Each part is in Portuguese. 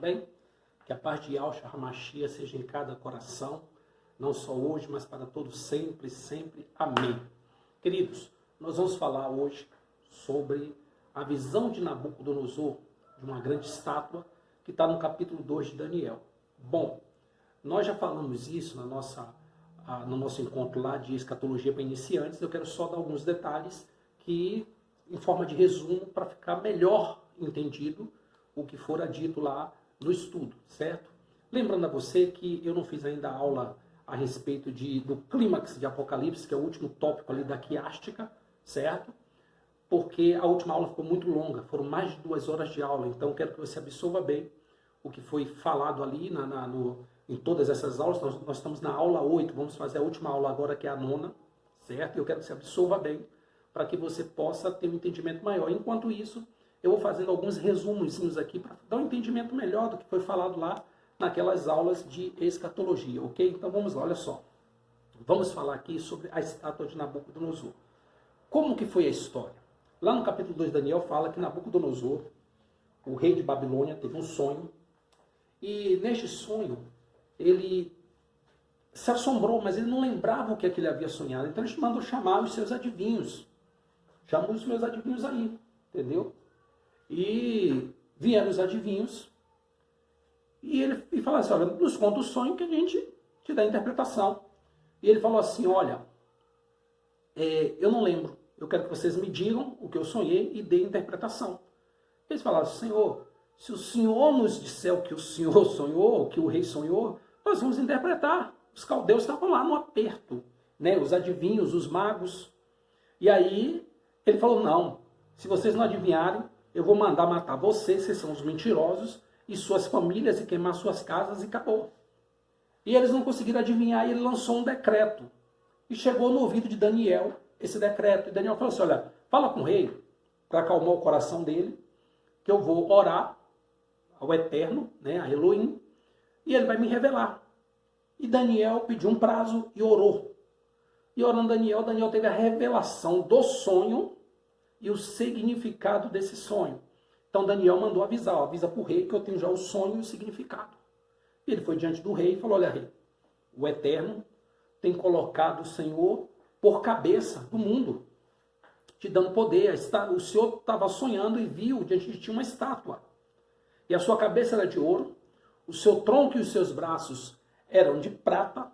bem? Que a paz de Yahshua HaMashiach seja em cada coração, não só hoje, mas para todos sempre, sempre. Amém. Queridos, nós vamos falar hoje sobre a visão de Nabucodonosor, de uma grande estátua, que está no capítulo 2 de Daniel. Bom, nós já falamos isso no nosso encontro lá de escatologia para iniciantes. Eu quero só dar alguns detalhes que, em forma de resumo, para ficar melhor entendido o que fora dito lá no estudo, certo? Lembrando a você que eu não fiz ainda a aula a respeito do clímax de Apocalipse, que é o último tópico ali da quiástica, certo? Porque a última aula ficou muito longa, foram mais de 2 horas de aula, então eu quero que você absorva bem o que foi falado ali em todas essas aulas. Nós estamos na aula 8, vamos fazer a última aula agora, que é a 9ª, certo? Eu quero que você absorva bem, para que você possa ter um entendimento maior. Enquanto isso, eu vou fazendo alguns resumozinhos aqui, para dar um entendimento melhor do que foi falado lá naquelas aulas de escatologia, ok? Então vamos lá, olha só. Vamos falar aqui sobre a estátua de Nabucodonosor. Como que foi a história? Lá no capítulo 2 de Daniel fala que Nabucodonosor, o rei de Babilônia, teve um sonho. E neste sonho, ele se assombrou, mas ele não lembrava o que ele havia sonhado. Então ele mandou chamar os seus adivinhos. Chamou os meus adivinhos aí, entendeu? E vieram os adivinhos. E ele falou assim, olha, nos conta o sonho que a gente te dá a interpretação. E ele falou assim, olha, eu não lembro. Eu quero que vocês me digam o que eu sonhei e dê a interpretação. Eles falaram, Senhor, se o Senhor nos disser o que o Senhor sonhou, o que o rei sonhou, nós vamos interpretar. Os caldeus estavam lá no aperto, né? Os adivinhos, os magos. E aí ele falou, não, se vocês não adivinharem, eu vou mandar matar vocês são os mentirosos, e suas famílias, e queimar suas casas, e acabou. E eles não conseguiram adivinhar, e ele lançou um decreto. E chegou no ouvido de Daniel esse decreto. E Daniel falou assim, olha, fala com o rei, para acalmar o coração dele, que eu vou orar ao Eterno, né, a Elohim, e ele vai me revelar. E Daniel pediu um prazo e orou. E orando Daniel teve a revelação do sonho e o significado desse sonho. Então Daniel mandou avisa para o rei que eu tenho já o sonho e o significado. E ele foi diante do rei e falou, olha rei, o Eterno tem colocado o Senhor por cabeça do mundo, te dando poder. O Senhor estava sonhando e viu diante de ti uma estátua. E a sua cabeça era de ouro, o seu tronco e os seus braços eram de prata,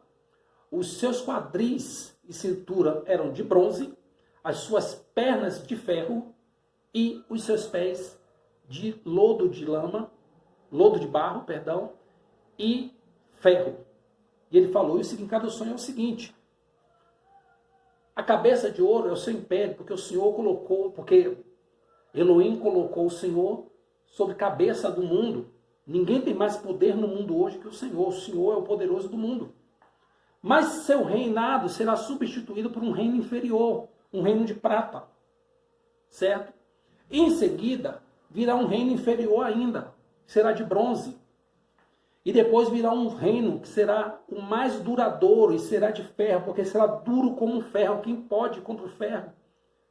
os seus quadris e cintura eram de bronze, as suas pernas de ferro e os seus pés de lodo de barro, e ferro. E ele falou, e o significado do sonho é o seguinte, a cabeça de ouro é o seu império, porque o Senhor colocou, porque Elohim colocou o Senhor sobre a cabeça do mundo. Ninguém tem mais poder no mundo hoje que o Senhor. O Senhor é o poderoso do mundo. Mas seu reinado será substituído por um reino inferior, um reino de prata. Certo? Em seguida, virá um reino inferior ainda, será de bronze. E depois virá um reino que será o mais duradouro e será de ferro, porque será duro como um ferro. Quem pode contra o ferro?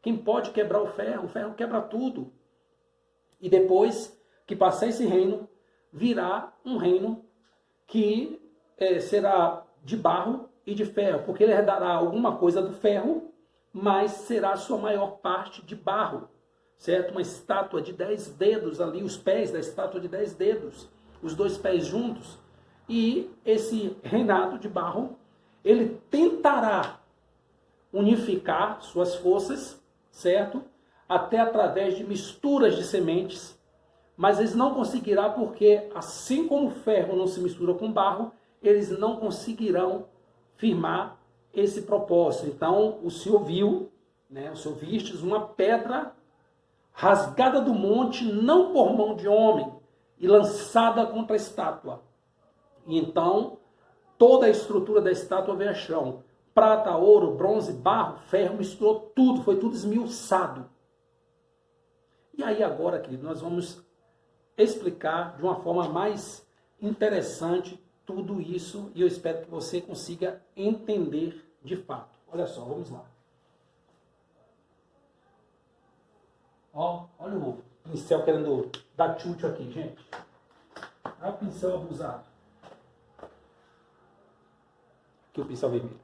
Quem pode quebrar o ferro? O ferro quebra tudo. E depois que passar esse reino, virá um reino que será de barro e de ferro, porque ele herdará alguma coisa do ferro, mas será a sua maior parte de barro, certo? Uma estátua de 10 dedos ali, os pés da estátua de 10 dedos, os 2 pés juntos. E esse reinado de barro, ele tentará unificar suas forças, certo? Até através de misturas de sementes, mas eles não conseguirão, porque assim como o ferro não se mistura com barro, eles não conseguirão firmar esse propósito. Então o Senhor viu, né, o Senhor vistes uma pedra rasgada do monte, não por mão de homem, e lançada contra a estátua. E então toda a estrutura da estátua veio a chão. Prata, ouro, bronze, barro, ferro, misturou tudo, foi tudo esmiuçado. E aí agora, querido, nós vamos explicar de uma forma mais interessante tudo isso, e eu espero que você consiga entender de fato. Olha só, vamos lá. Ó, olha o pincel querendo dar chute aqui, gente. Ah, o pincel abusado. Aqui o pincel vermelho.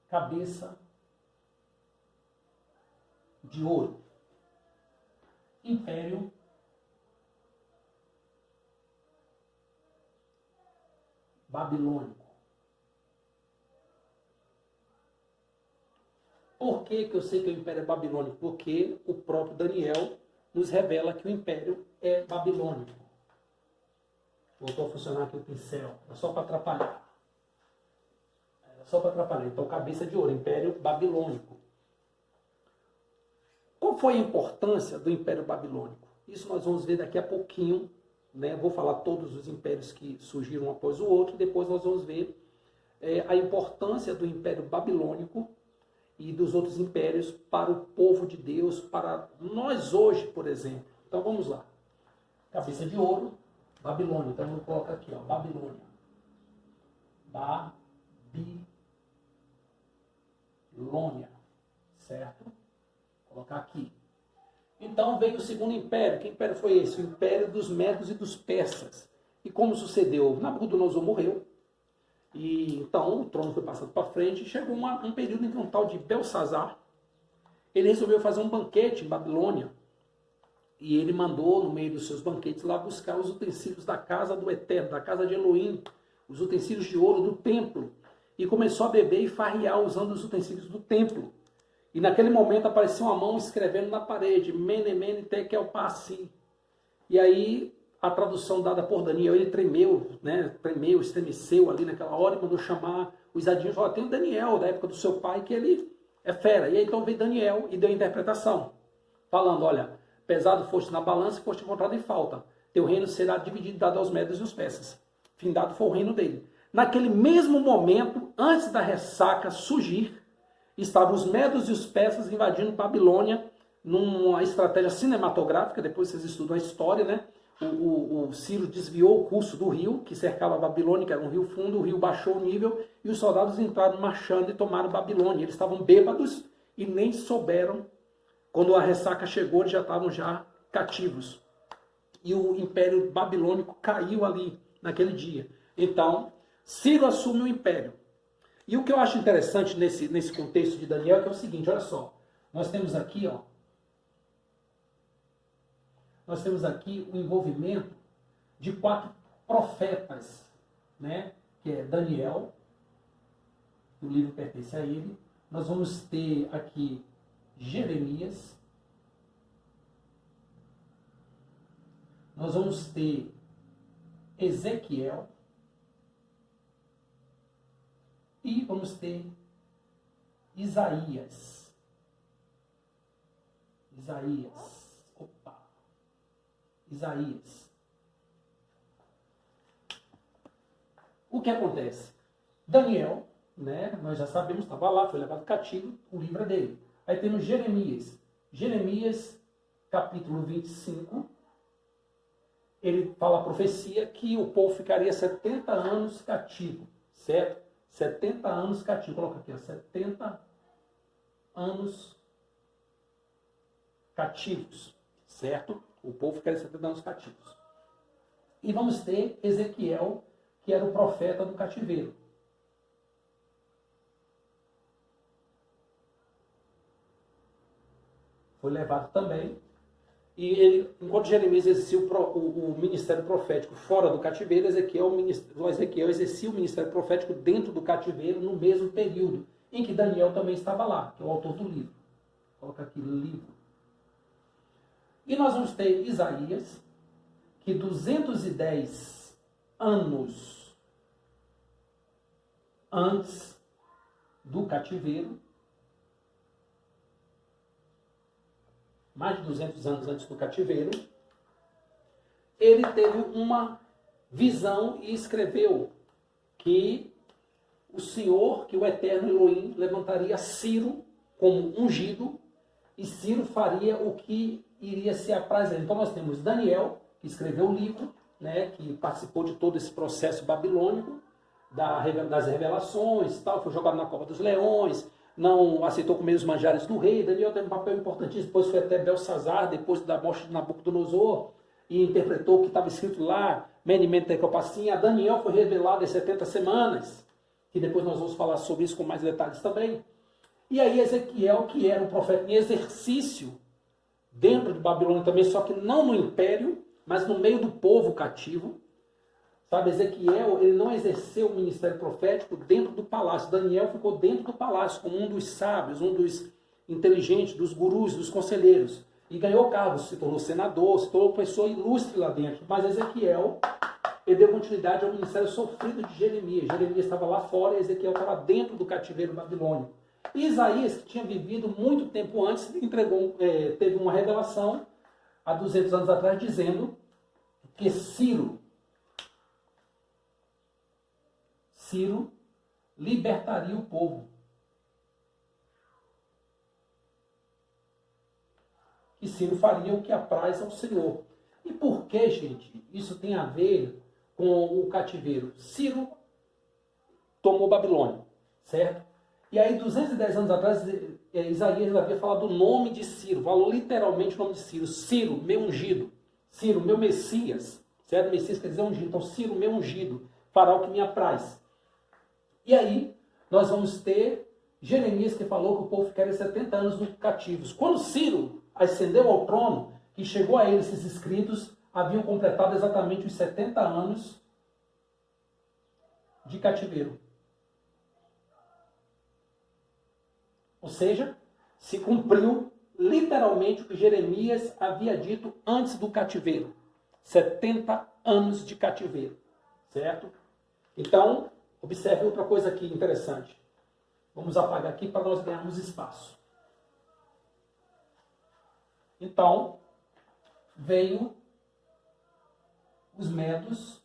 Cabeça de ouro. Império Babilônico. Por que eu sei que o Império é Babilônico? Porque o próprio Daniel nos revela que o Império é babilônico. Voltou a funcionar aqui o pincel. É só para atrapalhar. Então, cabeça de ouro, Império Babilônico. Qual foi a importância do Império Babilônico? Isso nós vamos ver daqui a pouquinho. Né? Vou falar todos os impérios que surgiram um após o outro. Depois nós vamos ver a importância do Império Babilônico e dos outros impérios para o povo de Deus, para nós hoje, por exemplo. Então vamos lá. Cabeça de ouro, Babilônia. Então vamos colocar aqui, ó, Babilônia. Babilônia. Certo? Vou colocar aqui. Então veio o segundo império. Que império foi esse? O império dos Medos e dos Persas. E como sucedeu? Nabucodonosor morreu. E então o trono foi passado para frente e chegou um período em que um tal de Belsazar, ele resolveu fazer um banquete em Babilônia. E ele mandou, no meio dos seus banquetes, lá buscar os utensílios da casa do Eterno, da casa de Elohim, os utensílios de ouro do templo. E começou a beber e farrear usando os utensílios do templo. E naquele momento apareceu uma mão escrevendo na parede, Mene, Mene, Tekel, Parsi. E aí a tradução dada por Daniel, ele tremeu, né? Tremeu, estremeceu ali naquela hora e mandou chamar os adivinhos e falou, tem o Daniel, da época do seu pai, que ele é fera. E aí então veio Daniel e deu a interpretação, falando, olha, pesado foste na balança e foste encontrado em falta. Teu reino será dividido, dado aos Medos e os Persas. Findado foi o reino dele. Naquele mesmo momento, antes da ressaca surgir, estavam os Medos e os Persas invadindo Babilônia numa estratégia cinematográfica, depois vocês estudam a história, né? O Ciro desviou o curso do rio, que cercava a Babilônia, que era um rio fundo, o rio baixou o nível, e os soldados entraram marchando e tomaram Babilônia. Eles estavam bêbados e nem souberam, quando a ressaca chegou, eles já estavam cativos. E o Império Babilônico caiu ali, naquele dia. Então, Ciro assume o império. E o que eu acho interessante nesse contexto de Daniel é que é o seguinte, olha só, nós temos aqui, ó, o envolvimento de 4 profetas, né? Que é Daniel, o livro pertence a ele. Nós vamos ter aqui Jeremias. Nós vamos ter Ezequiel. E vamos ter Isaías. O que acontece? Daniel, né, nós já sabemos, estava lá, foi levado cativo, o livro é dele. Aí temos Jeremias. Jeremias, capítulo 25, ele fala a profecia que o povo ficaria 70 anos cativo, certo? 70 anos cativo. Coloca aqui, ó, 70 anos cativos, certo? O povo ficaria 70 anos cativos. E vamos ter Ezequiel, que era o profeta do cativeiro. Foi levado também. E ele, enquanto Jeremias exercia o ministério profético fora do cativeiro, Ezequiel exercia o ministério profético dentro do cativeiro no mesmo período, em que Daniel também estava lá, que é o autor do livro. Coloca aqui, livro. E nós vamos ter Isaías, que 210 anos antes do cativeiro, mais de 200 anos antes do cativeiro, ele teve uma visão e escreveu que o Senhor, que o eterno Elohim, levantaria Ciro como ungido, e Ciro faria o que iria se aprazar. Então nós temos Daniel, que escreveu o livro, né, que participou de todo esse processo babilônico, das revelações, tal, foi jogado na cova dos leões, não aceitou comer os manjares do rei. Daniel teve um papel importantíssimo, depois foi até Belsazar, depois da morte de Nabucodonosor, e interpretou o que estava escrito lá, Mene, Mene, Tekel, Parsim. A Daniel foi revelado em 70 semanas, que depois nós vamos falar sobre isso com mais detalhes também. E aí Ezequiel, que era um profeta em exercício, dentro de Babilônia também, só que não no império, mas no meio do povo cativo. Sabe, Ezequiel, ele não exerceu o ministério profético dentro do palácio. Daniel ficou dentro do palácio, como um dos sábios, um dos inteligentes, dos gurus, dos conselheiros. E ganhou cargos, se tornou senador, se tornou pessoa ilustre lá dentro. Mas Ezequiel, ele deu continuidade ao ministério sofrido de Jeremias. Jeremias estava lá fora e Ezequiel estava dentro do cativeiro babilônico. E Isaías, que tinha vivido muito tempo antes, teve uma revelação há 200 anos atrás, dizendo que Ciro libertaria o povo. Que Ciro faria o que apraz ao Senhor. E por que, gente, isso tem a ver com o cativeiro? Ciro tomou Babilônia, certo? E aí, 210 anos atrás, Isaías havia falado o nome de Ciro, falou literalmente o nome de Ciro. Ciro, meu ungido. Ciro, meu Messias. Certo? Messias quer dizer ungido. Então, Ciro, meu ungido, fará o que me apraz. E aí, nós vamos ter Jeremias que falou que o povo ficaria 70 anos no cativos. Quando Ciro ascendeu ao trono, que chegou a ele esses escritos, haviam completado exatamente os 70 anos de cativeiro. Ou seja, se cumpriu literalmente o que Jeremias havia dito antes do cativeiro. 70 anos de cativeiro. Certo? Então, observe outra coisa aqui interessante. Vamos apagar aqui para nós ganharmos espaço. Então, veio os medos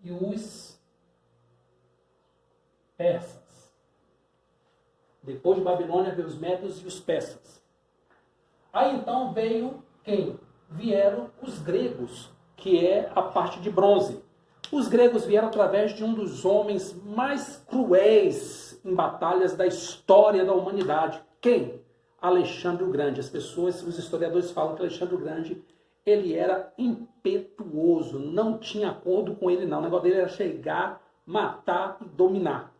e os persas. Depois de Babilônia veio os medos e os persas. Aí então veio quem? Vieram os gregos, que é a parte de bronze. Os gregos vieram através de um dos homens mais cruéis em batalhas da história da humanidade. Quem? Alexandre o Grande. As pessoas, os historiadores falam que Alexandre o Grande, ele era impetuoso, não tinha acordo com ele não. O negócio dele era chegar, matar e dominar.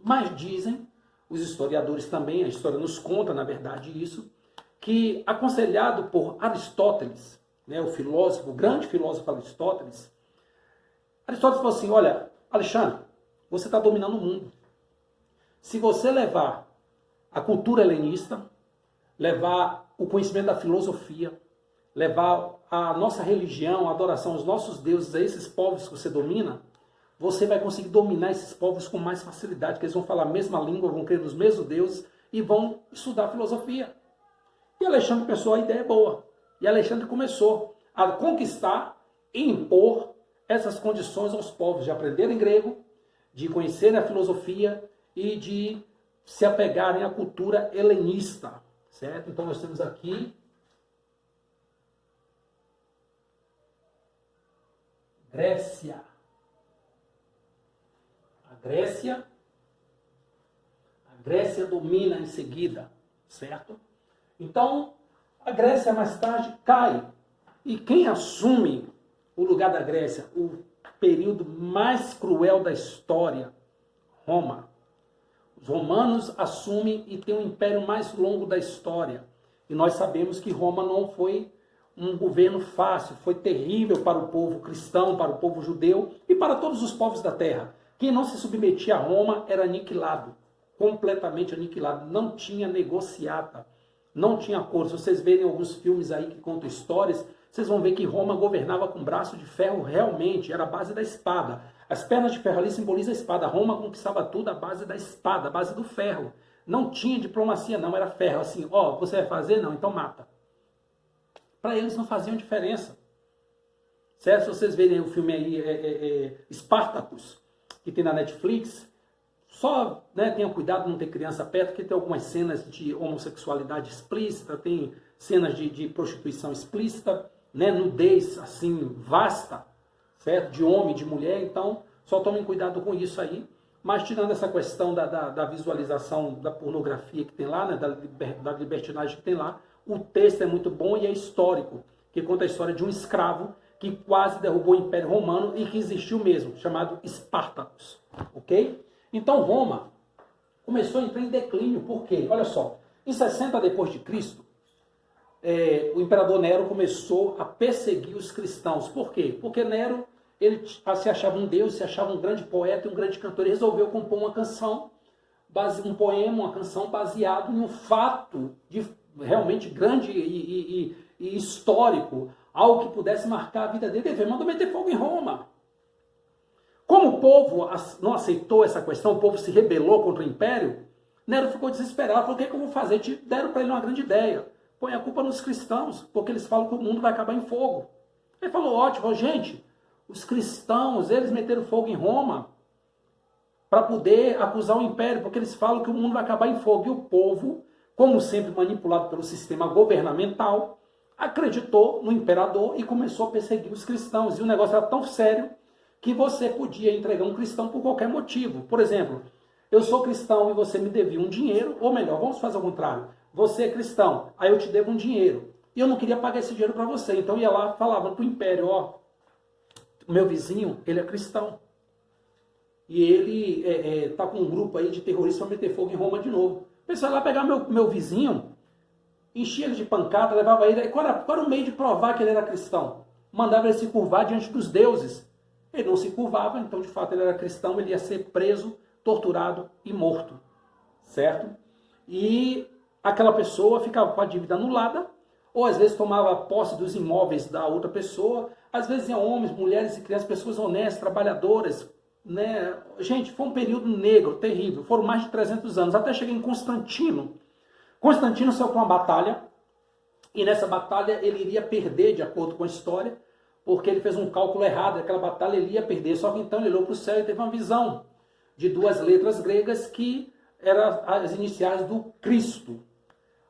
Mas dizem, os historiadores também, a história nos conta, na verdade, isso, que aconselhado por Aristóteles, né, o filósofo, o grande filósofo Aristóteles falou assim, olha, Alexandre, você está dominando o mundo. Se você levar a cultura helenista, levar o conhecimento da filosofia, levar a nossa religião, a adoração aos nossos deuses, a esses povos que você domina, você vai conseguir dominar esses povos com mais facilidade, porque eles vão falar a mesma língua, vão crer nos mesmos deuses e vão estudar filosofia. E Alexandre pensou, a ideia é boa. E Alexandre começou a conquistar e impor essas condições aos povos de aprenderem grego, de conhecerem a filosofia e de se apegarem à cultura helenista. Certo? Então nós temos aqui Grécia. A Grécia domina em seguida, certo? Então, a Grécia mais tarde cai. E quem assume o lugar da Grécia, o período mais cruel da história? Roma. Os romanos assumem e têm o império mais longo da história. E nós sabemos que Roma não foi um governo fácil, foi terrível para o povo cristão, para o povo judeu e para todos os povos da terra. Quem não se submetia a Roma era aniquilado, completamente aniquilado. Não tinha negociata, não tinha acordo. Se vocês verem alguns filmes aí que contam histórias, vocês vão ver que Roma governava com braço de ferro realmente, era a base da espada. As pernas de ferro ali simbolizam a espada. Roma conquistava tudo à base da espada, à base do ferro. Não tinha diplomacia não, era ferro. Assim, ó, você vai fazer? Não, então mata. Para eles não faziam diferença. Certo? Se vocês verem o filme aí, Spartacus, que tem na Netflix, só tenha cuidado de não ter criança perto, porque tem algumas cenas de homossexualidade explícita, tem cenas de prostituição explícita, nudez assim vasta, certo? De homem, de mulher, então só tomem cuidado com isso aí. Mas tirando essa questão da visualização da pornografia que tem lá, né, da libertinagem que tem lá, o texto é muito bom e é histórico, que conta a história de um escravo que quase derrubou o Império Romano e que existiu mesmo, chamado Espartacus, ok? Então Roma começou a entrar em declínio, por quê? Olha só, em 60 depois de Cristo, o imperador Nero começou a perseguir os cristãos. Por quê? Porque Nero, ele se achava um deus, se achava um grande poeta e um grande cantor. Ele resolveu compor uma canção, um poema, uma canção baseado em um fato realmente grande e histórico, algo que pudesse marcar a vida dele. Ele mandou meter fogo em Roma. Como o povo não aceitou essa questão, o povo se rebelou contra o império, Nero ficou desesperado. Falou, o que é que eu vou fazer? Deram para ele uma grande ideia. Põe a culpa nos cristãos, porque eles falam que o mundo vai acabar em fogo. Ele falou, ótimo, gente, os cristãos, eles meteram fogo em Roma para poder acusar o império, porque eles falam que o mundo vai acabar em fogo. E o povo, como sempre manipulado pelo sistema governamental, acreditou no imperador e começou a perseguir os cristãos. E o negócio era tão sério que você podia entregar um cristão por qualquer motivo. Por exemplo, eu sou cristão e você me devia um dinheiro, ou melhor, vamos fazer o contrário. Você é cristão, aí eu te devo um dinheiro. E eu não queria pagar esse dinheiro para você. Então eu ia lá e falava para o império, ó, o meu vizinho, ele é cristão. E ele está com um grupo aí de terroristas para meter fogo em Roma de novo. O pessoal ia lá pegar meu vizinho, enchia ele de pancada, levava ele. Qual era o meio de provar que ele era cristão? Mandava ele se curvar diante dos deuses. Ele não se curvava, então de fato ele era cristão, ele ia ser preso, torturado e morto. Certo? E aquela pessoa ficava com a dívida anulada, ou às vezes tomava posse dos imóveis da outra pessoa, às vezes iam homens, mulheres e crianças, pessoas honestas, trabalhadoras, né? Gente, foi um período negro, terrível, foram mais de 300 anos, até chegar em Constantino. Constantino saiu com uma batalha, e nessa batalha ele iria perder, de acordo com a história, porque ele fez um cálculo errado, aquela batalha ele ia perder, só que então ele olhou para o céu e teve uma visão de duas letras gregas que eram as iniciais do Cristo.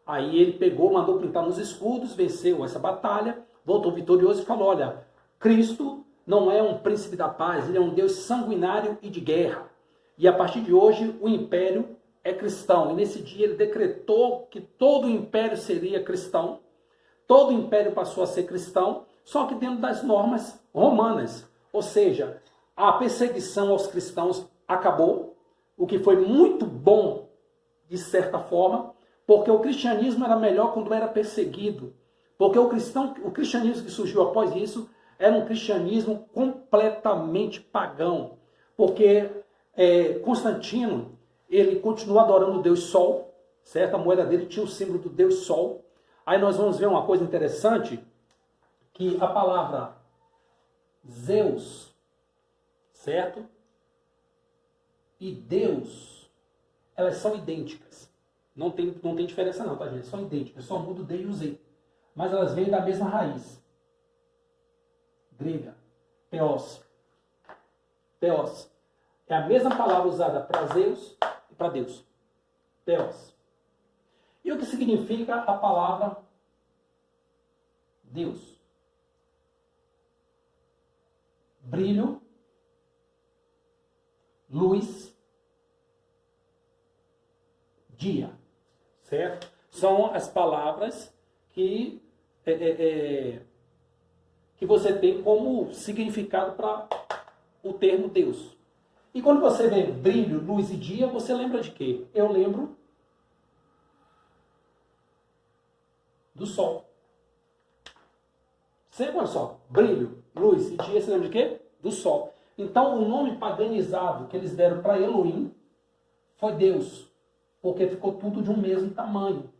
Aí ele pegou, mandou pintar nos escudos, venceu essa batalha, voltou vitorioso e falou, olha, Cristo não é um príncipe da paz, ele é um Deus sanguinário e de guerra. E a partir de hoje o império é cristão. E nesse dia ele decretou que todo o império seria cristão, todo o império passou a ser cristão, só que dentro das normas romanas. Ou seja, a perseguição aos cristãos acabou, o que foi muito bom de certa forma, porque o cristianismo era melhor quando era perseguido. Porque o cristianismo que surgiu após isso era um cristianismo completamente pagão. Porque Constantino, ele continuou adorando o Deus Sol, certo? A moeda dele tinha o símbolo do Deus Sol. Aí nós vamos ver uma coisa interessante, que a palavra Zeus, certo? E Deus, elas são idênticas. Não tem diferença não, tá, gente? São idênticas, só muda o D e o Z. Mas elas vêm da mesma raiz. Grega. Theos. Theos. É a mesma palavra usada para Zeus e para Deus. Theos. E o que significa a palavra Deus? Brilho, luz, dia. Certo? São as palavras que você tem como significado para o termo Deus. E quando você vê brilho, luz e dia, você lembra de quê? Eu lembro do sol. Sempre, olha só, brilho, luz e dia, você lembra de quê? Do sol. Então, o nome paganizado que eles deram para Elohim foi Deus, porque ficou tudo de um mesmo tamanho.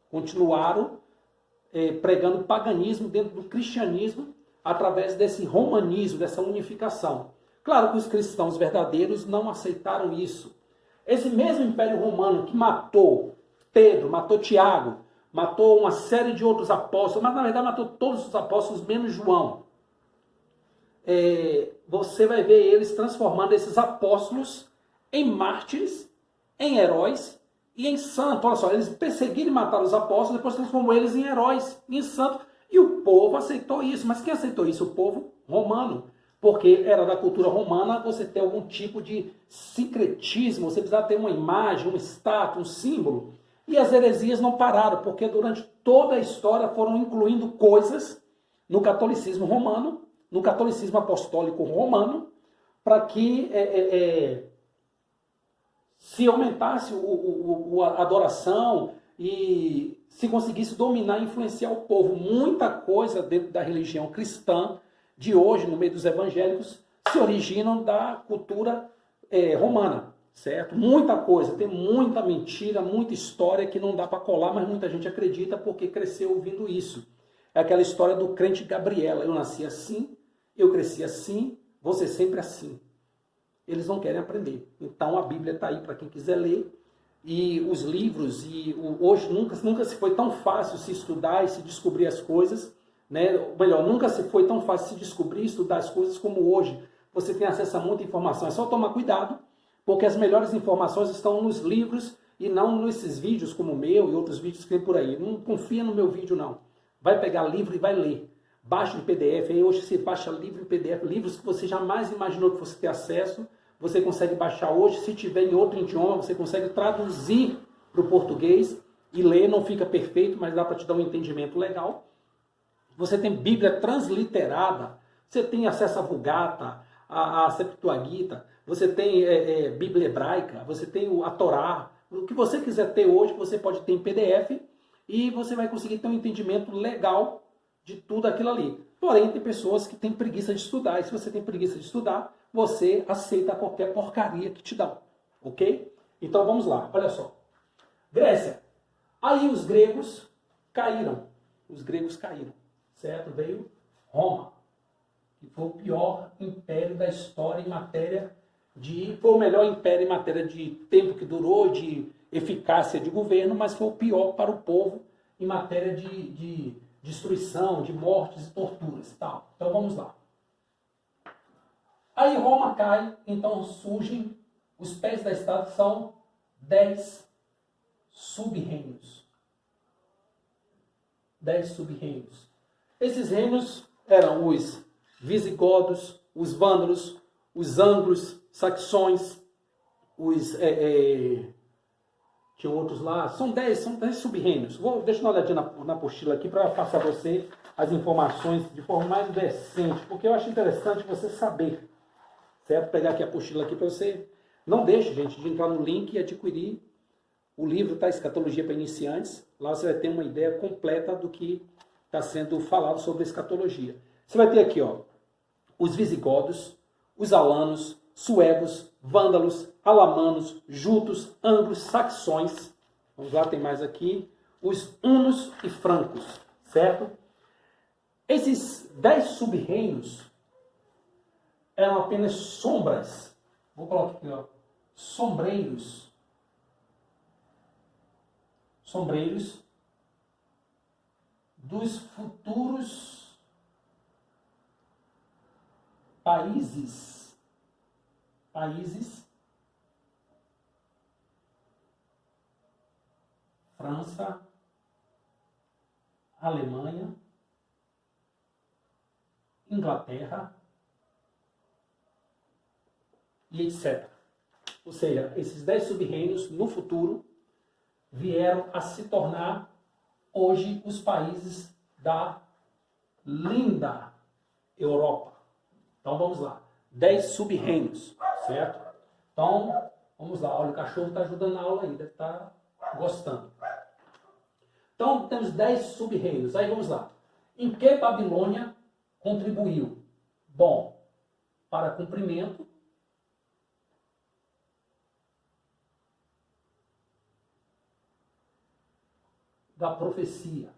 Continuaram pregando paganismo dentro do cristianismo através desse romanismo, dessa unificação. Claro que os cristãos verdadeiros não aceitaram isso. Esse mesmo Império Romano que matou Pedro, matou Tiago, matou uma série de outros apóstolos, mas na verdade matou todos os apóstolos, menos João. Você vai ver eles transformando esses apóstolos em mártires, em heróis e em santos. Olha só, eles perseguiram e mataram os apóstolos, depois transformou eles em heróis, em santos. E o povo aceitou isso. Mas quem aceitou isso? O povo romano. porque era da cultura romana, você ter algum tipo de sincretismo, você precisava ter uma imagem, uma estátua, um símbolo. E as heresias não pararam, porque durante toda a história foram incluindo coisas no catolicismo romano, no catolicismo apostólico romano, para que se aumentasse a adoração e se conseguisse dominar e influenciar o povo. Muita coisa dentro da religião cristã de hoje, no meio dos evangélicos, se originam da cultura romana, certo? Muita coisa, tem muita mentira, muita história que não dá para colar, mas muita gente acredita porque cresceu ouvindo isso. É aquela história do crente Gabriela. Eu nasci assim, eu cresci assim, vou ser sempre assim. Eles não querem aprender. Então a Bíblia está aí para quem quiser ler. E os livros, hoje nunca se foi tão fácil se estudar e se descobrir as coisas, né? Melhor, nunca se foi tão fácil se descobrir e estudar as coisas como hoje. Você tem acesso a muita informação. É só tomar cuidado, porque as melhores informações estão nos livros e não nesses vídeos como o meu e outros vídeos que tem por aí. Não confia no meu vídeo, não. Vai pegar livro e vai ler. Baixa em PDF. Aí hoje você baixa livro em PDF, livros que você jamais imaginou que fosse ter acesso. Você consegue baixar hoje. Se tiver em outro idioma, você consegue traduzir para o português e ler. Não fica perfeito, mas dá para te dar um entendimento legal. Você tem Bíblia transliterada. Você tem acesso à Vulgata, a Septuaginta. Você tem Bíblia hebraica. Você tem a Torá. O que você quiser ter hoje, você pode ter em PDF. E você vai conseguir ter um entendimento legal de tudo aquilo ali. Porém, tem pessoas que têm preguiça de estudar. E se você tem preguiça de estudar, você aceita qualquer porcaria que te dão. Ok? Então vamos lá. Olha só. Grécia. Aí os gregos caíram. Os gregos caíram. Certo? Veio Roma. Que foi o pior império da história em matéria de... Foi o melhor império em matéria de tempo que durou, de eficácia de governo, mas foi o pior para o povo em matéria de destruição, de mortes e torturas e tal. Então vamos lá. Aí Roma cai, então surgem, os pés da estátua são 10 sub-reinos. 10 sub-reinos. Esses reinos eram os visigodos, os vândalos, os ângulos, saxões, os... tinha outros lá, são 10 sub-reinos. Deixa eu dar uma olhadinha na apostila aqui para passar a você as informações de forma mais decente, porque eu acho interessante você saber, certo? Pegar aqui a apostila aqui para você. Não deixe, gente, de entrar no link e adquirir o livro, tá? Escatologia para Iniciantes. Lá você vai ter uma ideia completa do que está sendo falado sobre a escatologia. Você vai ter aqui, ó, os visigodos, os alanos, suevos, vândalos, alamanos, jutos, anglos, saxões. Vamos lá, tem mais aqui. Os hunos e francos, certo? Esses 10 sub-reinos eram apenas sombras. Vou colocar aqui, ó. Sombreiros. Sombreiros dos futuros países França, Alemanha, Inglaterra e etc. Ou seja, esses 10 sub-reinos no futuro vieram a se tornar hoje os países da linda Europa. Então vamos lá. 10 sub-reinos, certo? Então, vamos lá. Olha, o cachorro está ajudando na aula aí, deve estar gostando. Então, temos 10 sub-reinos. Aí vamos lá. Em que Babilônia contribuiu? Bom, para cumprimento da profecia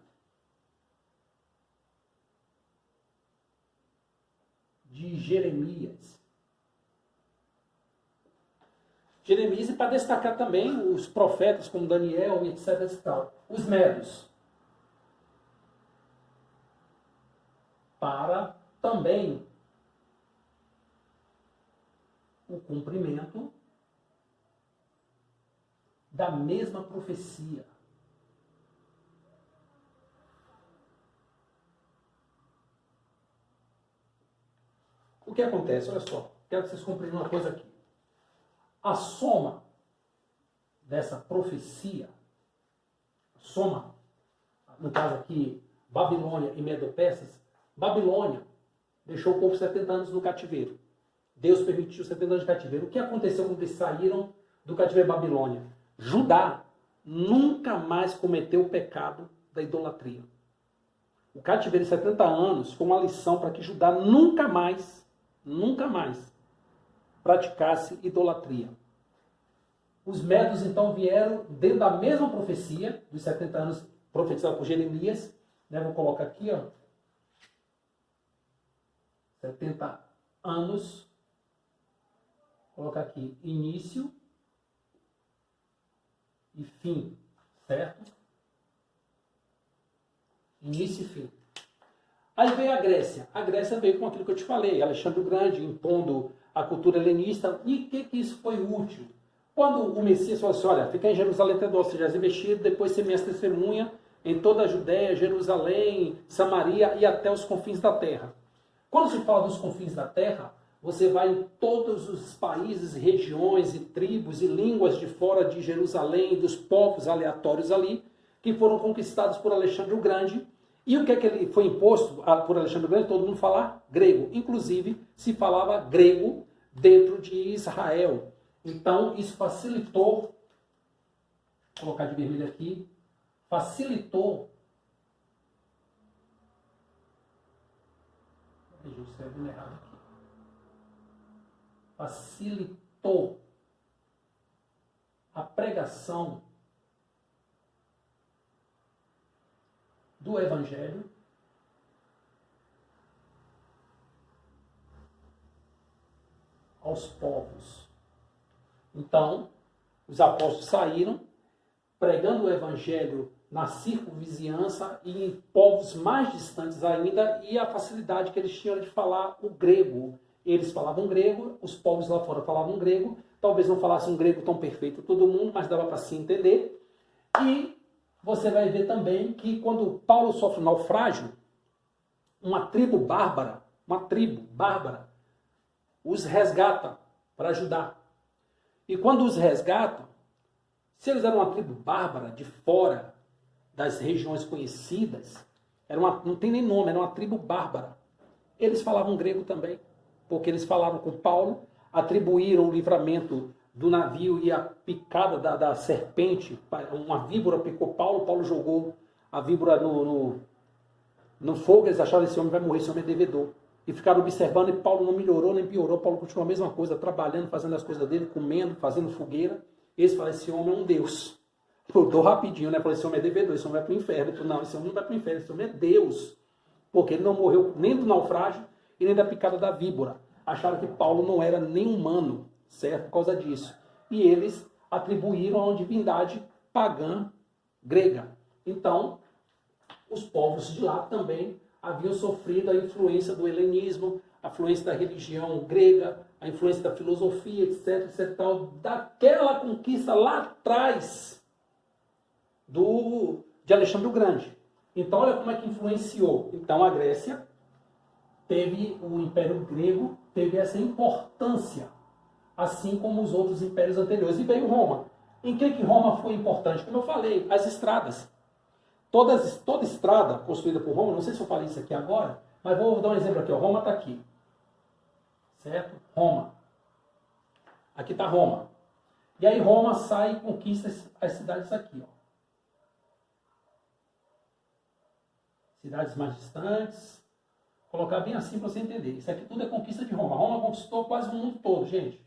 de Jeremias. Jeremias, e para destacar também os profetas como Daniel e etc. e tal. Os medos. Para também o cumprimento da mesma profecia. O O que acontece? Olha só, quero que vocês compreendam uma coisa aqui. A soma dessa profecia, a soma, no caso aqui, Babilônia e Medo-Persas, Babilônia deixou o povo 70 anos no cativeiro. Deus permitiu 70 anos de cativeiro. O que aconteceu quando eles saíram do cativeiro Babilônia? Judá nunca mais cometeu o pecado da idolatria. O cativeiro de 70 anos foi uma lição para que Judá nunca mais praticasse idolatria. Os medos então vieram dentro da mesma profecia, dos 70 anos profetizado por Jeremias, né? Vou colocar aqui, ó, 70 anos, vou colocar aqui, início e fim, certo? Início e fim. Aí veio a Grécia. A Grécia veio com aquilo que eu te falei, Alexandre o Grande impondo a cultura helenista. E o que isso foi útil? Quando o Messias falou assim, olha, fica em Jerusalém até 12 dias investido, depois ser minha testemunha em toda a Judéia, Jerusalém, Samaria e até os confins da terra. Quando se fala dos confins da terra, você vai em todos os países, regiões e tribos e línguas de fora de Jerusalém, dos povos aleatórios ali, que foram conquistados por Alexandre o Grande. E o que é que ele foi imposto por Alexandre o Grande? Todo mundo falar grego. Inclusive, se falava grego dentro de Israel. Então, isso facilitou, vou colocar de vermelho aqui, facilitou, facilitou a pregação do Evangelho aos povos. Então, os apóstolos saíram pregando o Evangelho na circunvizinhança e em povos mais distantes ainda, e a facilidade que eles tinham de falar o grego. Eles falavam grego, os povos lá fora falavam grego, talvez não falassem um grego tão perfeito todo mundo, mas dava para se entender. E você vai ver também que quando Paulo sofre um naufrágio, uma tribo bárbara, os resgata para ajudar. E quando os resgatam, se eles eram uma tribo bárbara, de fora das regiões conhecidas, não tem nem nome, era uma tribo bárbara. Eles falavam grego também, porque eles falaram com Paulo, atribuíram o livramento do navio e a picada da serpente, uma víbora picou Paulo, Paulo jogou a víbora no fogo, eles acharam que esse homem vai morrer, esse homem é devedor. E ficaram observando, e Paulo não melhorou nem piorou, Paulo continuou a mesma coisa, trabalhando, fazendo as coisas dele, comendo, fazendo fogueira. Eles falaram, esse homem é um Deus. Mudou rapidinho, né? Falei, esse homem é devedor, esse homem vai para o inferno. Falei, não, esse homem não vai para o inferno, esse homem é Deus. Porque ele não morreu nem do naufrágio e nem da picada da víbora. Acharam que Paulo não era nem humano, certo? Por causa disso. E eles atribuíram a uma divindade pagã grega. Então, os povos de lá também haviam sofrido a influência do helenismo, a influência da religião grega, a influência da filosofia, etc, etc, tal, daquela conquista lá atrás de Alexandre o Grande. Então, olha como é que influenciou. Então, a Grécia teve, o Império Grego teve essa importância, assim como os outros impérios anteriores. E veio Roma. Em que Roma foi importante? Como eu falei, as estradas. Toda estrada construída por Roma, não sei se eu falei isso aqui agora, mas vou dar um exemplo aqui. Ó. Roma está aqui. Certo? Roma. Aqui está Roma. E aí Roma sai e conquista as cidades aqui. Ó. Cidades mais distantes. Vou colocar bem assim para você entender. Isso aqui tudo é conquista de Roma. Roma conquistou quase o mundo todo, gente.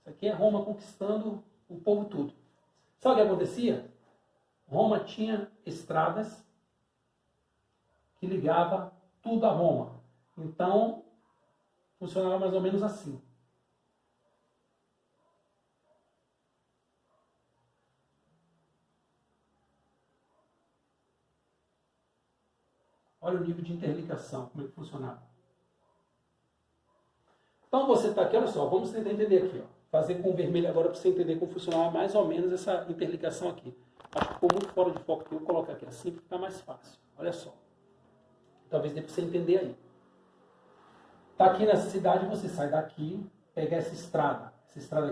Isso aqui é Roma conquistando o povo tudo. Sabe o que acontecia? Roma tinha estradas que ligavam tudo a Roma. Então, funcionava mais ou menos assim. Olha o nível de interligação, como é que funcionava. Então você está aqui, olha só, vamos tentar entender aqui. Ó. Fazer com o vermelho agora para você entender como funcionava mais ou menos essa interligação aqui. Acho que ficou muito fora de foco aqui. Eu vou colocar aqui assim para ficar mais fácil. Olha só. Talvez dê para você entender aí. está aqui nessa cidade, você sai daqui, pega essa estrada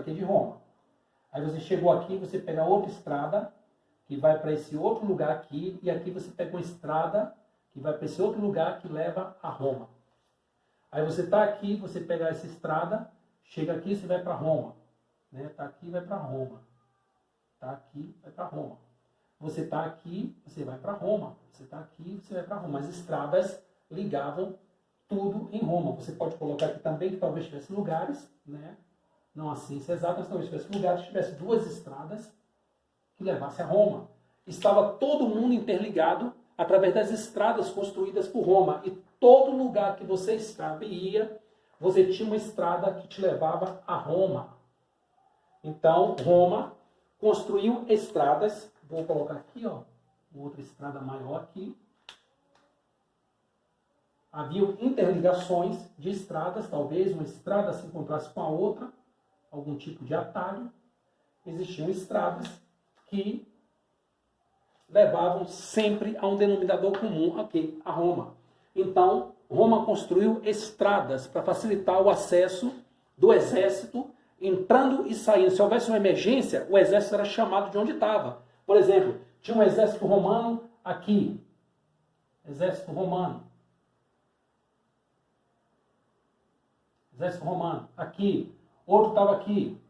aqui é de Roma. Aí você chegou aqui, você pega outra estrada, que vai para esse outro lugar aqui, e aqui você pega uma estrada, que vai para esse outro lugar, que leva a Roma. Aí você está aqui, você pega essa estrada, chega aqui, você vai para Roma. Está aqui, vai para Roma. Está aqui, vai para Roma. Você está aqui, você vai para Roma. Você está aqui, você vai para Roma. As estradas ligavam tudo em Roma. Você pode colocar aqui também que talvez tivesse lugares, né? Não a ciência exata, mas talvez tivesse lugares que tivesse duas estradas que levassem a Roma. Estava todo mundo interligado através das estradas construídas por Roma. E todo lugar que você estava e ia, você tinha uma estrada que te levava a Roma. Então, Roma construiu estradas. Vou colocar aqui, ó, outra estrada maior aqui. Havia interligações de estradas, talvez uma estrada se encontrasse com a outra, algum tipo de atalho. Existiam estradas que levavam sempre a um denominador comum aqui, a Roma. Então, Roma construiu estradas para facilitar o acesso do exército entrando e saindo. Se houvesse uma emergência, o exército era chamado de onde estava. Por exemplo, tinha um exército romano aqui. Exército romano. Exército romano aqui. Outro estava aqui.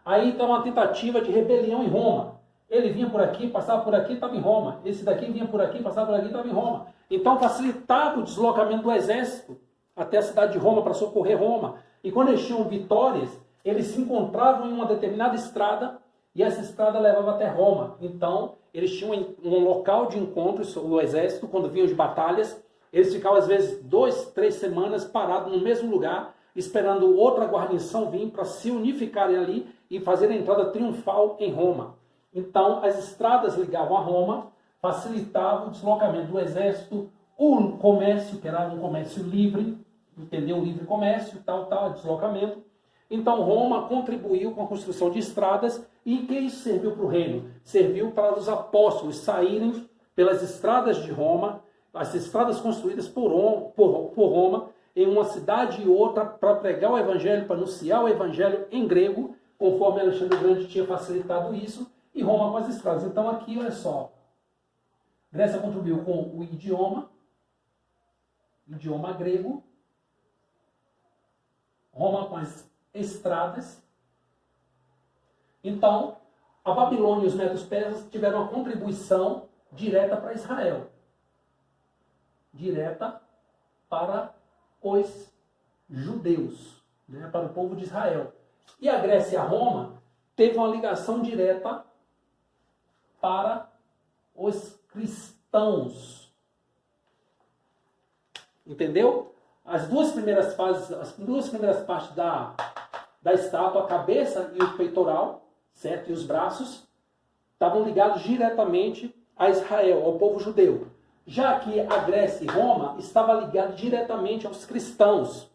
Aí estava uma tentativa de rebelião em Roma. Ele vinha por aqui, passava por aqui, estava em Roma. Esse daqui vinha por aqui, passava por aqui, estava em Roma. Então facilitava o deslocamento do exército até a cidade de Roma para socorrer Roma. E quando eles tinham vitórias, eles se encontravam em uma determinada estrada e essa estrada levava até Roma. Então eles tinham um local de encontro, o exército, quando vinham de batalhas, eles ficavam às vezes 2, 3 semanas parados no mesmo lugar, esperando outra guarnição vir para se unificarem ali e fazer a entrada triunfal em Roma. Então, as estradas ligavam a Roma, facilitavam o deslocamento do exército, o comércio, que era um comércio livre, entendeu? Livre comércio, tal, deslocamento. Então, Roma contribuiu com a construção de estradas e que isso serviu para o reino? Serviu para os apóstolos saírem pelas estradas de Roma, as estradas construídas por Roma, em uma cidade e outra, para pregar o evangelho, para anunciar o evangelho em grego, conforme Alexandre o Grande tinha facilitado isso, e Roma com as estradas. Então aqui, olha só, Grécia contribuiu com o idioma grego, Roma com as estradas. Então, a Babilônia e os medo-persas tiveram uma contribuição direta para Israel. Direta para os judeus, né, para o povo de Israel. E a Grécia e a Roma teve uma ligação direta para os cristãos. Entendeu? As duas primeiras partes da estátua, a cabeça e o peitoral, certo? E os braços, estavam ligados diretamente a Israel, ao povo judeu. Já que a Grécia e Roma estava ligada diretamente aos cristãos,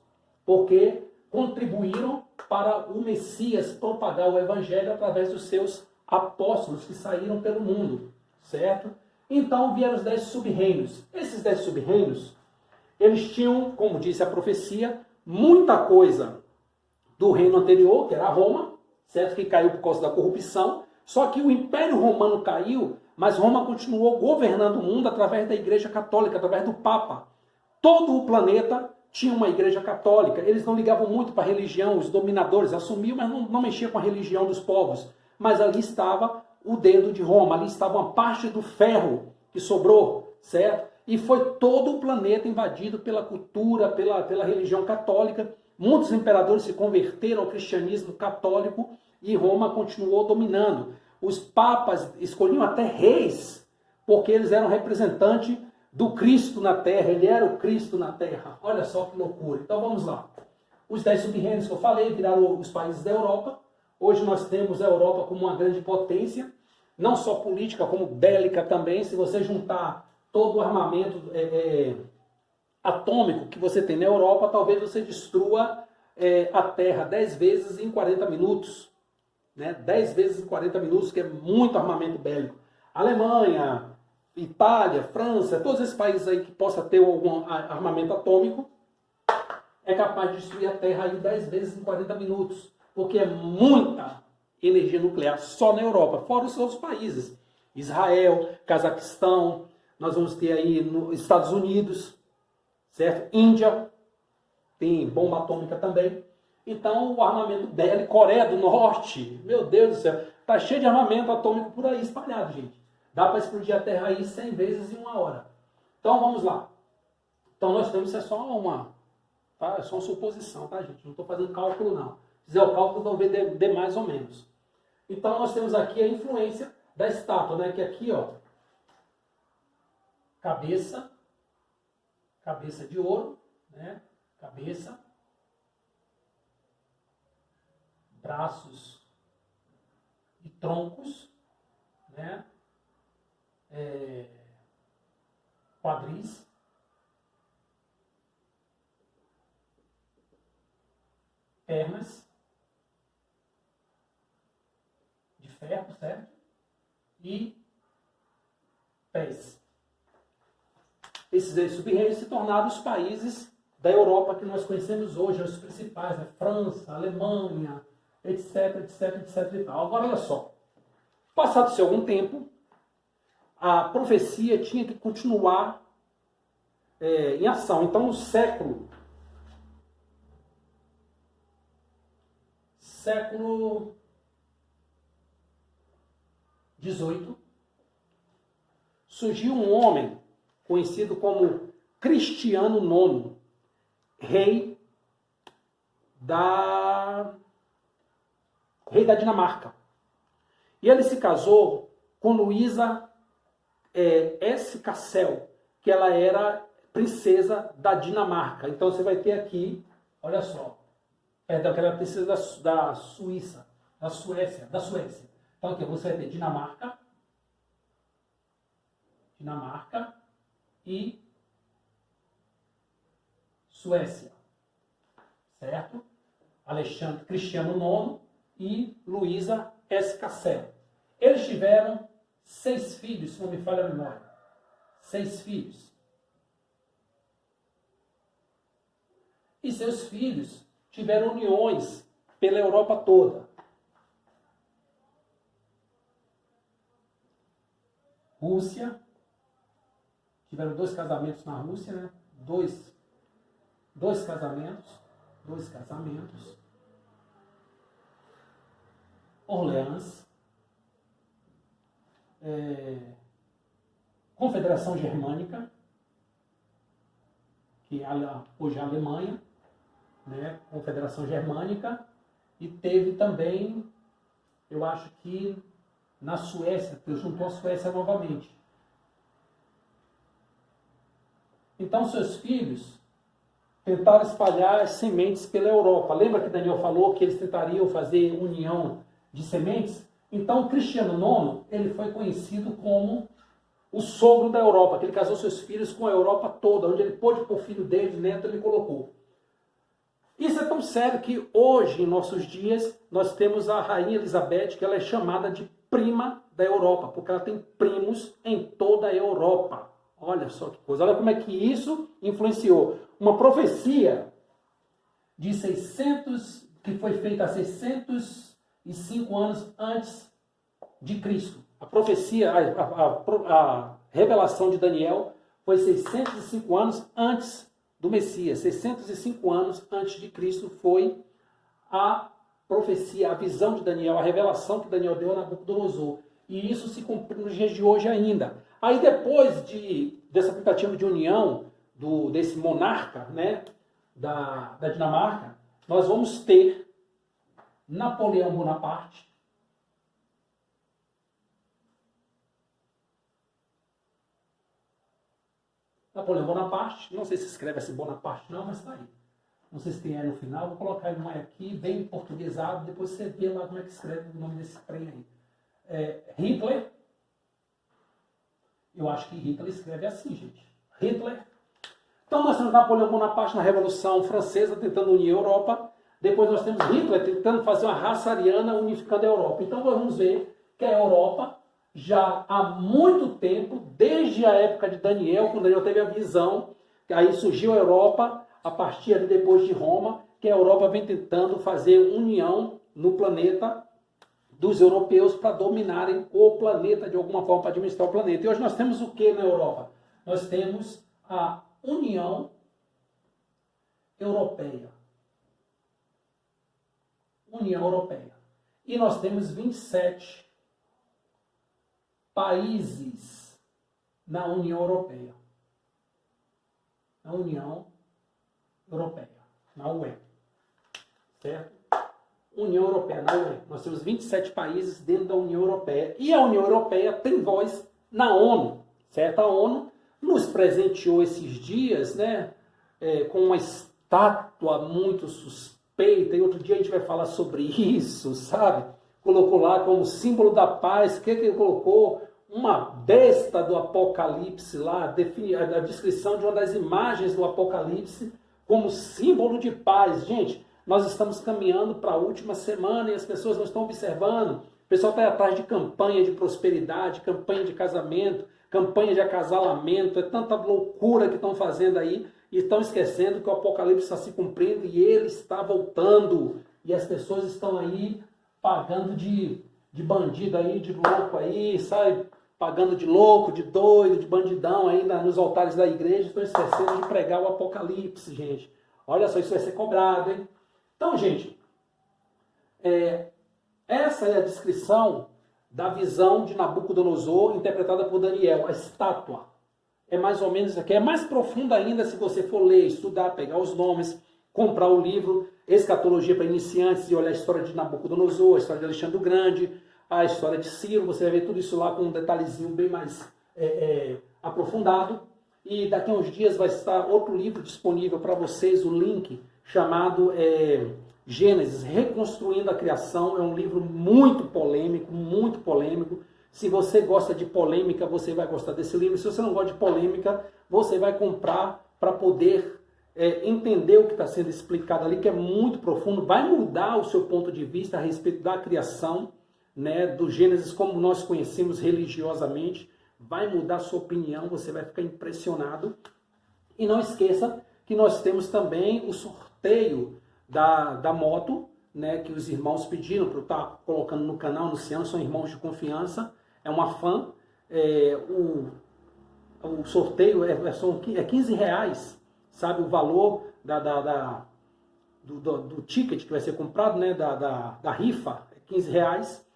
porque contribuíram para o Messias propagar o evangelho através dos seus apóstolos que saíram pelo mundo, certo? Então vieram os 10 sub-reinos. Esses 10 sub-reinos, eles tinham, como disse a profecia, muita coisa do reino anterior, que era Roma, certo? Que caiu por causa da corrupção. Só que o Império Romano caiu, mas Roma continuou governando o mundo através da Igreja Católica, através do Papa. Todo o planeta tinha uma Igreja Católica. Eles não ligavam muito para a religião, os dominadores assumiam, mas não mexiam com a religião dos povos. Mas ali estava o dedo de Roma, ali estava uma parte do ferro que sobrou, certo? E foi todo o planeta invadido pela cultura, pela religião católica. Muitos imperadores se converteram ao cristianismo católico e Roma continuou dominando. Os papas escolhiam até reis, porque eles eram representantes do Cristo na terra. Ele era o Cristo na terra. Olha só que loucura. Então vamos lá. Os 10 sub-reinos que eu falei viraram os países da Europa. Hoje nós temos a Europa como uma grande potência, não só política, como bélica também. Se você juntar todo o armamento atômico que você tem na Europa, talvez você destrua a Terra 10 vezes em 40 minutos. Né? 10 vezes em 40 minutos, que é muito armamento bélico. Alemanha, Itália, França, todos esses países aí que possam ter algum armamento atômico, é capaz de destruir a Terra aí 10 vezes em 40 minutos, porque é muita energia nuclear só na Europa, fora os outros países. Israel, Cazaquistão, nós vamos ter aí nos Estados Unidos, certo? Índia, tem bomba atômica também. Então o armamento dela, Coreia do Norte, meu Deus do céu, tá cheio de armamento atômico por aí espalhado, gente. Dá para explodir a Terra aí 100 vezes em uma hora. Então vamos lá. Então nós temos, é só uma, tá? É só uma suposição, tá, gente? Não estou fazendo cálculo, não. Se fizer o cálculo, vão ver de mais ou menos. Então nós temos aqui a influência da estátua, né? Que aqui, ó, cabeça de ouro, né? Cabeça, braços e troncos, né? Quadris, pernas de ferro, certo? E pés. Esses sub-reinos se tornaram os países da Europa que nós conhecemos hoje, os principais, né? França, Alemanha, etc, etc, etc e tal. Agora, olha só. Passado-se algum tempo, a profecia tinha que continuar em ação. Então, no século XVIII, surgiu um homem conhecido como Cristiano IX, rei da Dinamarca. E ele se casou com Luísa S. Cassel, que ela era princesa da Dinamarca. Então você vai ter aqui, olha só, perdão, que ela era princesa da Suécia. Então aqui você vai ter Dinamarca e Suécia, certo? Cristiano IX e Luísa S. Cassel. Eles tiveram 6 filhos, se não me falha a memória. 6 filhos. E seus filhos tiveram uniões pela Europa toda. Rússia, tiveram 2 casamentos na Rússia, né? Dois casamentos. Orleans, Confederação Germânica, que hoje é a Alemanha, né? Confederação Germânica, e teve também, eu acho que na Suécia, que juntou a Suécia novamente. Então seus filhos tentaram espalhar as sementes pela Europa. Lembra que Daniel falou que eles tentariam fazer união de sementes? Então Cristiano IX, ele foi conhecido como o sogro da Europa, que ele casou seus filhos com a Europa toda, onde ele pôde pôr filho dele, neto, ele colocou. Isso é tão sério que hoje, em nossos dias, nós temos a Rainha Elizabeth, que ela é chamada de prima da Europa, porque ela tem primos em toda a Europa. Olha só que coisa, olha como é que isso influenciou. Uma profecia de 600, que foi feita há 605 anos antes de Cristo. A profecia, a revelação de Daniel foi 605 anos antes do Messias. 605 anos antes de Cristo foi a profecia, a visão de Daniel, a revelação que Daniel deu a Nabucodonosor. E isso se cumpre nos dias de hoje ainda. Aí depois dessa tentativa de união desse monarca, né, da Dinamarca, nós vamos ter Napoleão Bonaparte, não sei se escreve assim Bonaparte não, mas está aí. Não sei se tem aí no final, vou colocar ele mais aqui, bem portuguesado, depois você vê lá como é que escreve o nome desse trem aí. Hitler, eu acho que Hitler escreve assim, gente. Hitler. Então nós temos Napoleão Bonaparte na Revolução Francesa, tentando unir a Europa. Depois nós temos Hitler tentando fazer uma raça ariana unificando a Europa. Então vamos ver que a Europa, já há muito tempo, desde a época de Daniel, quando Daniel teve a visão, aí surgiu a Europa, a partir de depois de Roma, que a Europa vem tentando fazer união no planeta dos europeus para dominarem o planeta de alguma forma, para administrar o planeta. E hoje nós temos o que na Europa? Nós temos a União Europeia. União Europeia. E nós temos 27 países na União Europeia. Na União Europeia, na UE. Certo? União Europeia, na UE. Nós temos 27 países dentro da União Europeia. E a União Europeia tem voz na ONU. Certo? A ONU nos presenteou esses dias, né, com uma estátua muito suspeita. E outro dia a gente vai falar sobre isso, sabe? Colocou lá como símbolo da paz. O que ele colocou? Uma besta do Apocalipse lá, a descrição de uma das imagens do Apocalipse como símbolo de paz. Gente, nós estamos caminhando para a última semana e as pessoas não estão observando. O pessoal está atrás de campanha de prosperidade, campanha de casamento, campanha de acasalamento. É tanta loucura que estão fazendo aí e estão esquecendo que o Apocalipse está se cumprindo e ele está voltando. E as pessoas estão aí pagando de bandido aí, de louco aí, sabe? Pagando de louco, de doido, de bandidão aí nos altares da igreja. Estão esquecendo de pregar o Apocalipse, gente. Olha só, isso vai ser cobrado, hein? Então, gente, essa é a descrição da visão de Nabucodonosor, interpretada por Daniel, a estátua. É mais ou menos isso aqui. É mais profunda ainda se você for ler, estudar, pegar os nomes, comprar o livro Escatologia para Iniciantes e olhar a história de Nabucodonosor, a história de Alexandre o Grande, a história de Ciro. Você vai ver tudo isso lá com um detalhezinho bem mais aprofundado. E daqui a uns dias vai estar outro livro disponível para vocês, o link, chamado Gênesis, Reconstruindo a Criação. É um livro muito polêmico, muito polêmico. Se você gosta de polêmica, você vai gostar desse livro. Se você não gosta de polêmica, você vai comprar para poder entender o que está sendo explicado ali, que é muito profundo. Vai mudar o seu ponto de vista a respeito da criação, né, do Gênesis como nós conhecemos religiosamente. Vai mudar a sua opinião, você vai ficar impressionado. E não esqueça que nós temos também o sorteio da moto, né, que os irmãos pediram para eu estar colocando no canal, anunciando. São irmãos de confiança, é uma fã. O sorteio é 15 reais, sabe, o valor do ticket que vai ser comprado, né, da rifa, é 15 reais.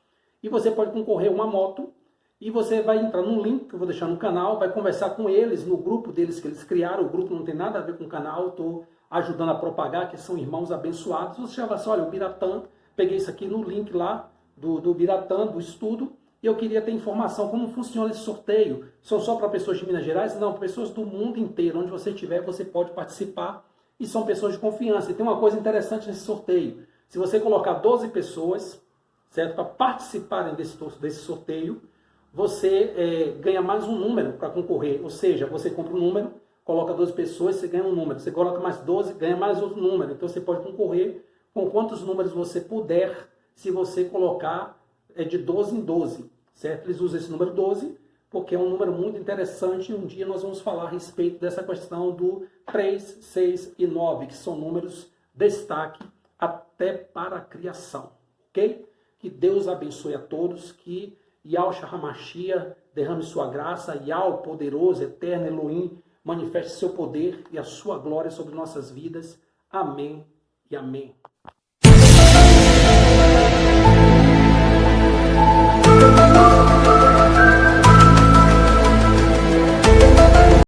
E você pode concorrer a uma moto. E você vai entrar no link que eu vou deixar no canal, vai conversar com eles, no grupo deles que eles criaram. O grupo não tem nada a ver com o canal, eu estou ajudando a propagar, que são irmãos abençoados. Você já vai assim, olha, o Biratã, peguei isso aqui no link lá do Biratã, do estudo, e eu queria ter informação como funciona esse sorteio. São só para pessoas de Minas Gerais? Não, para pessoas do mundo inteiro. Onde você estiver, você pode participar, e são pessoas de confiança. E tem uma coisa interessante nesse sorteio. Se você colocar 12 pessoas, certo, para participarem desse sorteio, você ganha mais um número para concorrer. Ou seja, você compra um número, coloca 12 pessoas, você ganha um número. Você coloca mais 12, ganha mais outro número. Então você pode concorrer com quantos números você puder, se você colocar de 12 em 12. Certo? Eles usam esse número 12 porque é um número muito interessante. E um dia nós vamos falar a respeito dessa questão do 3, 6 e 9, que são números destaque até para a criação. Ok? Que Deus abençoe a todos, que Yahushua HaMashiach derrame sua graça, Yahweh poderoso, eterno Elohim, manifeste seu poder e a sua glória sobre nossas vidas. Amém e amém.